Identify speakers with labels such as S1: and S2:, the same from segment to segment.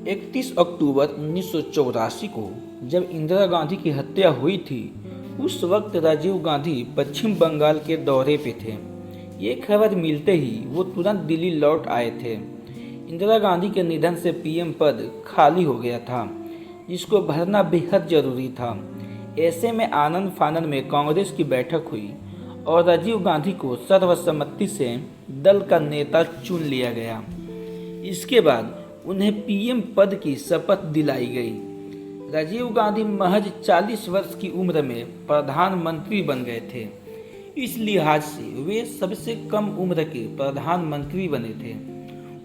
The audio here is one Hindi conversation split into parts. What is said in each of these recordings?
S1: 31 अक्टूबर 1984 को जब इंदिरा गांधी की हत्या हुई थी, उस वक्त राजीव गांधी पश्चिम बंगाल के दौरे पे थे। ये खबर मिलते ही वो तुरंत दिल्ली लौट आए थे। इंदिरा गांधी के निधन से पीएम पद खाली हो गया था, जिसको भरना बेहद जरूरी था। ऐसे में आनंद फानन में कांग्रेस की बैठक हुई और राजीव गांधी को सर्वसम्मति से दल का नेता चुन लिया गया। इसके बाद उन्हें पीएम पद की शपथ दिलाई गई। राजीव गांधी महज 40 वर्ष की उम्र में प्रधानमंत्री बन गए थे। इस लिहाज से वे सबसे कम उम्र के प्रधानमंत्री बने थे।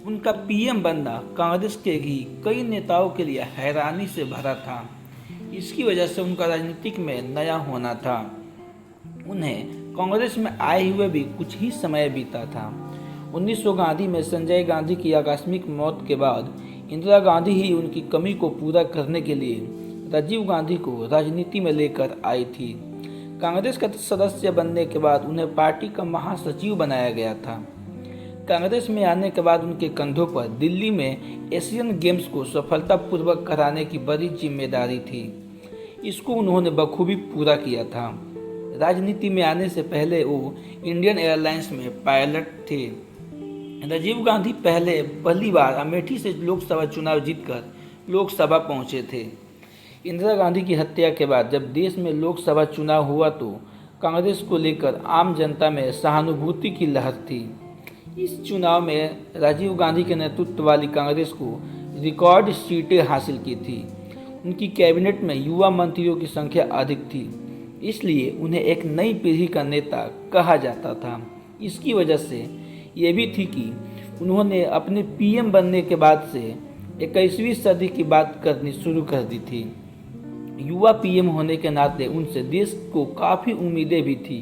S1: उनका पीएम बनना कांग्रेस के ही कई नेताओं के लिए हैरानी से भरा था। इसकी वजह से उनका राजनीतिक में नया होना था। उन्हें कांग्रेस में आए हुए भी कुछ ही समय बीता था। 1900 गांधी में संजय गांधी की आकस्मिक मौत के बाद इंदिरा गांधी ही उनकी कमी को पूरा करने के लिए राजीव गांधी को राजनीति में लेकर आई थी। कांग्रेस का सदस्य बनने के बाद उन्हें पार्टी का महासचिव बनाया गया था। कांग्रेस में आने के बाद उनके कंधों पर दिल्ली में एशियन गेम्स को सफलतापूर्वक कराने की बड़ी जिम्मेदारी थी। इसको उन्होंने बखूबी पूरा किया था। राजनीति में आने से पहले वो इंडियन एयरलाइंस में पायलट थे। राजीव गांधी पहली बार अमेठी से लोकसभा चुनाव जीतकर लोकसभा पहुंचे थे। इंदिरा गांधी की हत्या के बाद जब देश में लोकसभा चुनाव हुआ तो कांग्रेस को लेकर आम जनता में सहानुभूति की लहर थी। इस चुनाव में राजीव गांधी के नेतृत्व वाली कांग्रेस को रिकॉर्ड सीटें हासिल की थी। उनकी कैबिनेट में युवा मंत्रियों की संख्या अधिक थी, इसलिए उन्हें एक नई पीढ़ी का नेता कहा जाता था। इसकी वजह से ये भी थी कि उन्होंने अपने पीएम बनने के बाद से 21वीं सदी की बात करनी शुरू कर दी थी। युवा पीएम होने के नाते उनसे देश को काफ़ी उम्मीदें भी थी।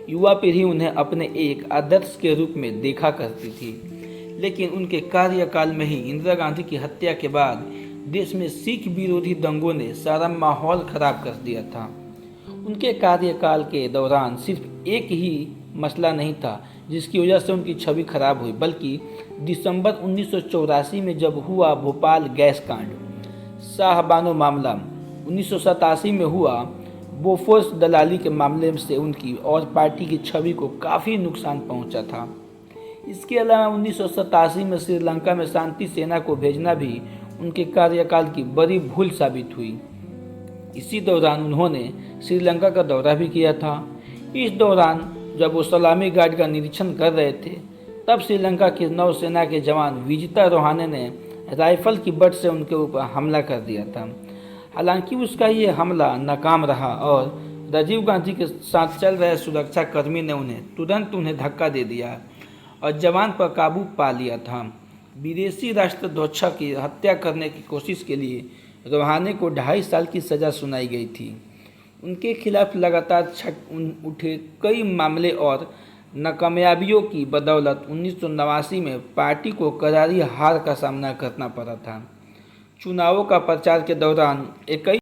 S1: युवा पीढ़ी उन्हें अपने एक आदर्श के रूप में देखा करती थी, लेकिन उनके कार्यकाल में ही इंदिरा गांधी की हत्या के बाद देश में सिख विरोधी दंगों ने सारा माहौल खराब कर दिया था। उनके कार्यकाल के दौरान सिर्फ एक ही मसला नहीं था जिसकी वजह से उनकी छवि खराब हुई, बल्कि दिसंबर 1984 में जब हुआ भोपाल गैस कांड, शाहबानो मामला, 1987 में हुआ बोफोर्स दलाली के मामले से उनकी और पार्टी की छवि को काफ़ी नुकसान पहुंचा था। इसके अलावा 1987 में श्रीलंका में शांति सेना को भेजना भी उनके कार्यकाल की बड़ी भूल साबित हुई। इसी दौरान उन्होंने श्रीलंका का दौरा भी किया था। इस दौरान जब वो सलामी गार्ड का निरीक्षण कर रहे थे, तब श्रीलंका की नौसेना के जवान विजिता रोहाने ने राइफल की बट से उनके ऊपर हमला कर दिया था। हालांकि उसका ये हमला नाकाम रहा और राजीव गांधी के साथ चल रहे सुरक्षा कर्मी ने तुरंत धक्का दे दिया और जवान पर काबू पा लिया था। विदेशी राष्ट्रध्वज की हत्या करने की कोशिश के लिए रोहाने को 2.5 साल की सज़ा सुनाई गई थी। उनके खिलाफ लगातार उठे कई मामले और नाकामयाबियों की बदौलत 1989 में पार्टी को करारी हार का सामना करना पड़ा था। चुनावों का प्रचार के दौरान 21